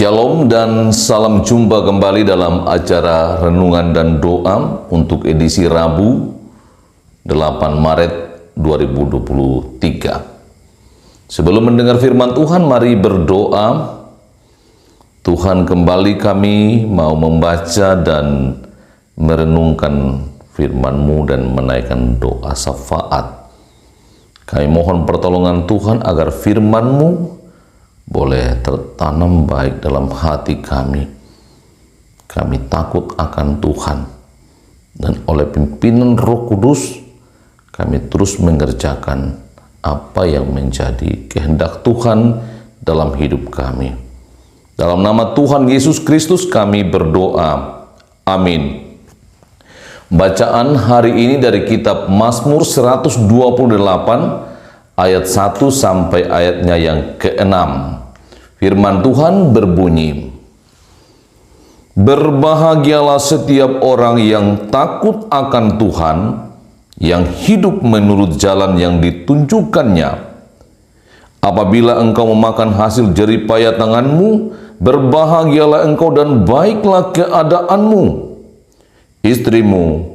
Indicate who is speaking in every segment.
Speaker 1: Shalom dan salam jumpa kembali dalam acara Renungan dan Doa untuk edisi Rabu 8 Maret 2023. Sebelum mendengar firman Tuhan, mari berdoa. Tuhan, kembali kami mau membaca dan merenungkan firman-Mu dan menaikkan doa syafaat. Kami mohon pertolongan Tuhan agar firman-Mu boleh tertanam baik dalam hati kami. Kami takut akan Tuhan, dan oleh pimpinan Roh Kudus kami terus mengerjakan apa yang menjadi kehendak Tuhan dalam hidup kami. Dalam nama Tuhan Yesus Kristus kami berdoa. Amin. Bacaan hari ini dari kitab Mazmur 128 ayat 1 sampai ayatnya yang ke-6. Firman Tuhan berbunyi, "Berbahagialah setiap orang yang takut akan Tuhan, yang hidup menurut jalan yang ditunjukkannya. Apabila engkau memakan hasil jerih payah tanganmu, berbahagialah engkau dan baiklah keadaanmu. Istrimu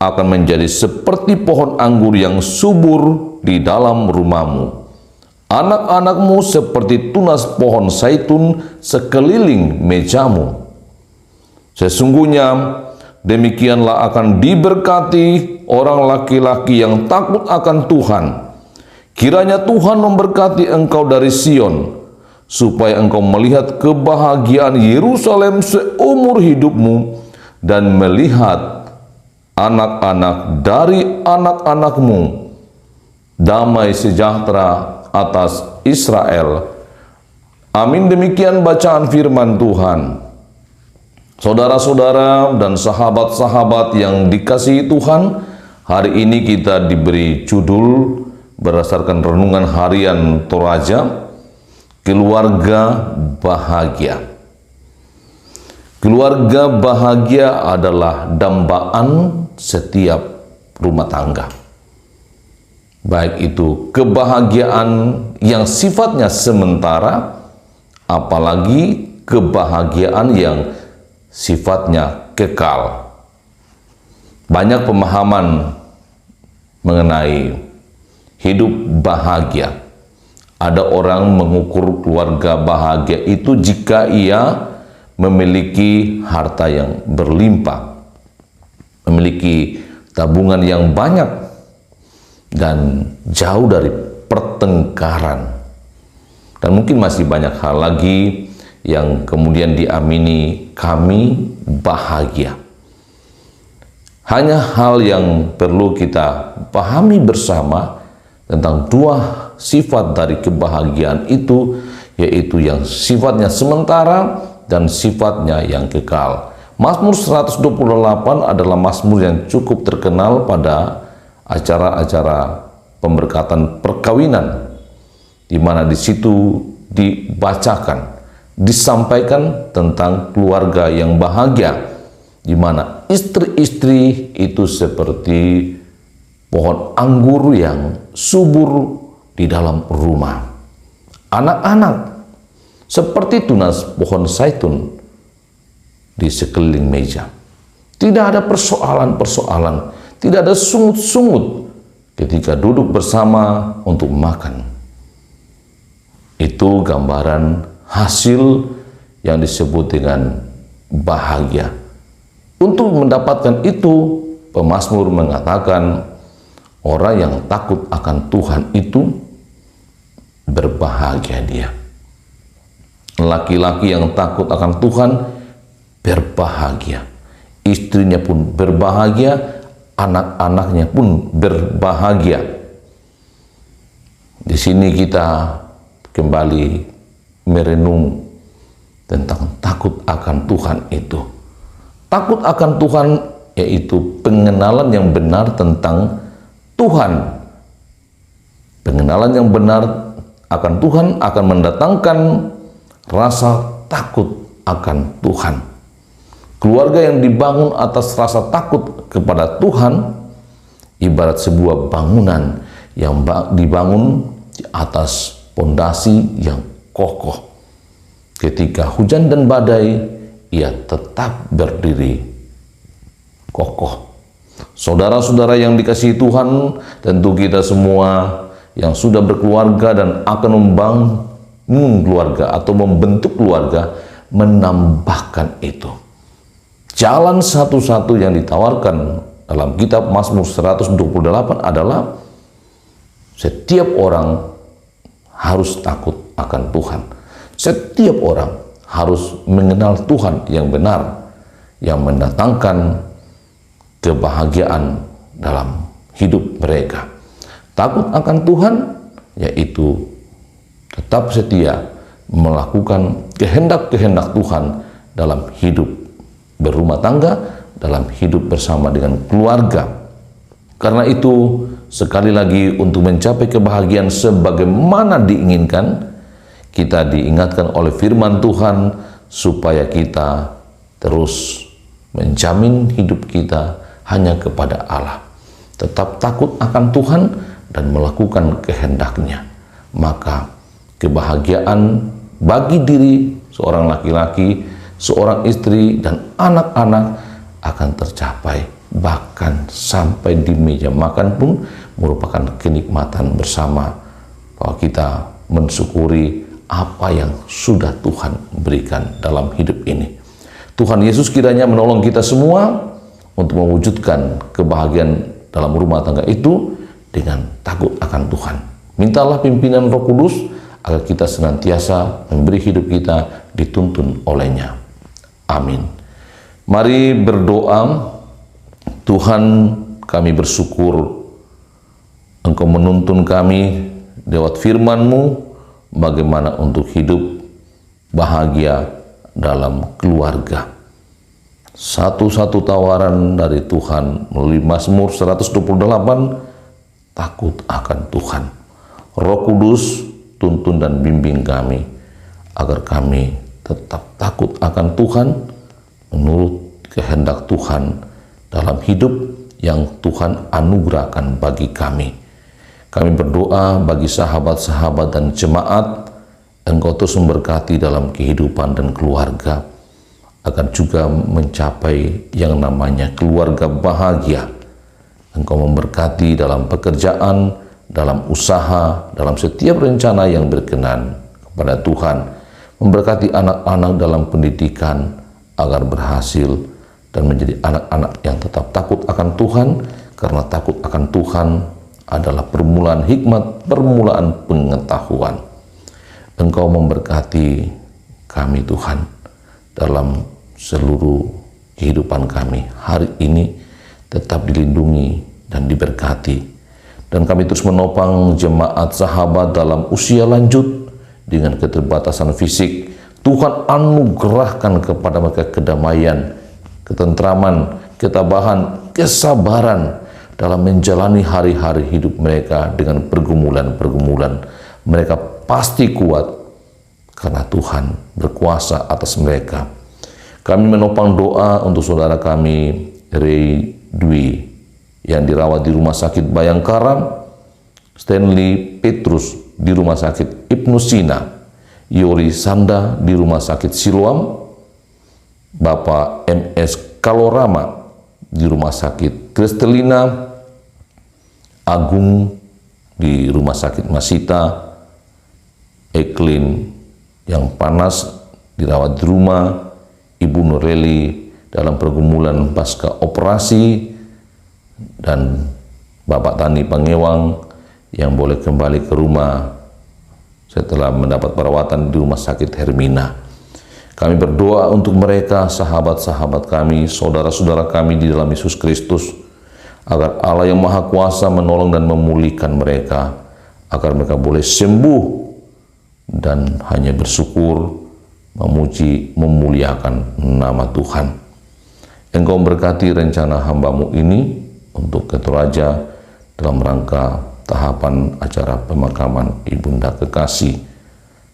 Speaker 1: akan menjadi seperti pohon anggur yang subur di dalam rumahmu. Anak-anakmu seperti tunas pohon zaitun sekeliling mejamu. Sesungguhnya demikianlah akan diberkati orang laki-laki yang takut akan Tuhan. Kiranya Tuhan memberkati engkau dari Sion, supaya engkau melihat kebahagiaan Yerusalem seumur hidupmu dan melihat anak-anak dari anak-anakmu. Damai sejahtera atas Israel." Amin. Demikian bacaan firman Tuhan. Saudara-saudara dan sahabat-sahabat yang dikasihi Tuhan, hari ini kita diberi judul berdasarkan renungan harian Toraja, keluarga bahagia. Keluarga bahagia adalah dambaan setiap rumah tangga. Baik itu kebahagiaan yang sifatnya sementara, apalagi kebahagiaan yang sifatnya kekal. Banyak pemahaman mengenai hidup bahagia. Ada orang mengukur keluarga bahagia itu jika ia memiliki harta yang berlimpah, memiliki tabungan yang banyak, dan jauh dari pertengkaran. Dan mungkin masih banyak hal lagi yang kemudian diamini kami bahagia. Hanya hal yang perlu kita pahami bersama tentang dua sifat dari kebahagiaan itu, yaitu yang sifatnya sementara dan sifatnya yang kekal. Mazmur 128 adalah mazmur yang cukup terkenal pada acara-acara pemberkatan perkawinan, di mana di situ dibacakan, disampaikan tentang keluarga yang bahagia, di mana istri-istri itu seperti pohon anggur yang subur di dalam rumah. Anak-anak seperti tunas pohon zaitun di sekeliling meja. Tidak ada persoalan-persoalan, tidak ada sungut-sungut ketika duduk bersama untuk makan. Itu gambaran hasil yang disebut dengan bahagia. Untuk mendapatkan itu, pemazmur mengatakan orang yang takut akan Tuhan itu berbahagia dia. Laki-laki yang takut akan Tuhan berbahagia. Istrinya pun berbahagia, anak-anaknya pun berbahagia. Di sini kita kembali merenung tentang takut akan Tuhan itu. Takut akan Tuhan yaitu pengenalan yang benar tentang Tuhan. Pengenalan yang benar akan Tuhan akan mendatangkan rasa takut akan Tuhan. Keluarga yang dibangun atas rasa takut kepada Tuhan ibarat sebuah bangunan yang dibangun di atas pondasi yang kokoh. ketika hujan dan badai, ia tetap berdiri kokoh. Saudara-saudara yang dikasihi Tuhan, tentu kita semua yang sudah berkeluarga dan akan membangun keluarga atau membentuk keluarga menambahkan itu. Jalan satu-satu yang ditawarkan dalam kitab Mazmur 128 adalah setiap orang harus takut akan Tuhan. Setiap orang harus mengenal Tuhan yang benar, yang mendatangkan kebahagiaan dalam hidup mereka. Takut akan Tuhan yaitu tetap setia melakukan kehendak-kehendak Tuhan dalam hidup berumah tangga, dalam hidup bersama dengan keluarga. Karena itu, sekali lagi untuk mencapai kebahagiaan sebagaimana diinginkan, kita diingatkan oleh firman Tuhan supaya kita terus menjamin hidup kita hanya kepada Allah. Tetap takut akan Tuhan dan melakukan kehendak-Nya. Maka kebahagiaan bagi diri seorang laki-laki, seorang istri, dan anak-anak akan tercapai. Bahkan sampai di meja makan pun merupakan kenikmatan bersama, bahwa kita mensyukuri apa yang sudah Tuhan berikan dalam hidup ini. Tuhan Yesus kiranya menolong kita semua untuk mewujudkan kebahagiaan dalam rumah tangga itu dengan takut akan Tuhan. Mintalah pimpinan Roh Kudus agar kita senantiasa memberi hidup kita dituntun oleh-Nya. Amin. Mari berdoa. Tuhan, kami bersyukur Engkau menuntun kami lewat firman-Mu bagaimana untuk hidup bahagia dalam keluarga. Satu-satu tawaran dari Tuhan melalui Mazmur 128, takut akan Tuhan. Roh Kudus, tuntun dan bimbing kami agar kami tetap takut akan Tuhan, menurut kehendak Tuhan dalam hidup yang Tuhan anugerahkan bagi kami. Kami berdoa bagi sahabat-sahabat dan jemaat, Engkau terus memberkati dalam kehidupan dan keluarga, agar juga mencapai yang namanya keluarga bahagia. Engkau memberkati dalam pekerjaan, dalam usaha, dalam setiap rencana yang berkenan kepada Tuhan. Memberkati anak-anak dalam pendidikan agar berhasil dan menjadi anak-anak yang tetap takut akan Tuhan, karena takut akan Tuhan adalah permulaan hikmat, permulaan pengetahuan. Engkau memberkati kami Tuhan dalam seluruh kehidupan kami hari ini, tetap dilindungi dan diberkati. Dan kami terus menopang jemaat sahabat dalam usia lanjut dengan keterbatasan fisik. Tuhan anugerahkan kepada mereka kedamaian, ketentraman, ketabahan, kesabaran dalam menjalani hari-hari hidup mereka dengan pergumulan-pergumulan. Mereka pasti kuat karena Tuhan berkuasa atas mereka. Kami menopang doa untuk saudara kami Ray Dwi yang dirawat di Rumah Sakit Bayangkara, Stanley Petrus di Rumah Sakit Ibnu Sina, Yori Sanda di Rumah Sakit Siloam, Bapak MS Kalorama di Rumah Sakit Kristelina, Agung di Rumah Sakit Masita, Eklin yang panas dirawat di rumah, Ibu Nureli dalam pergumulan pasca operasi, dan Bapak Tani Pangewang yang boleh kembali ke rumah setelah mendapat perawatan di Rumah Sakit Hermina. Kami berdoa untuk mereka, sahabat-sahabat kami, saudara-saudara kami di dalam Yesus Kristus, agar Allah yang Maha Kuasa menolong dan memulihkan mereka, agar mereka boleh sembuh dan hanya bersyukur, memuji, memuliakan nama Tuhan. Engkau memberkati rencana hamba-Mu ini untuk Keturaja dalam rangka tahapan acara pemakaman Ibunda Kekasih,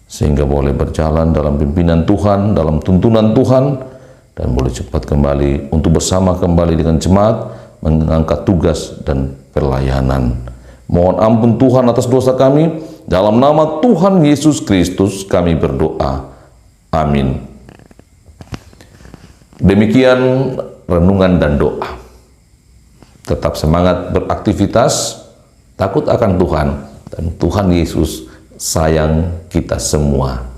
Speaker 1: sehingga boleh berjalan dalam pimpinan Tuhan, dalam tuntunan Tuhan, dan boleh cepat kembali untuk bersama kembali dengan jemaat mengangkat tugas dan pelayanan. Mohon ampun Tuhan atas dosa kami. Dalam nama Tuhan Yesus Kristus kami berdoa. Amin. Demikian renungan dan doa. Tetap semangat beraktivitas, takut akan Tuhan, dan Tuhan Yesus sayang kita semua.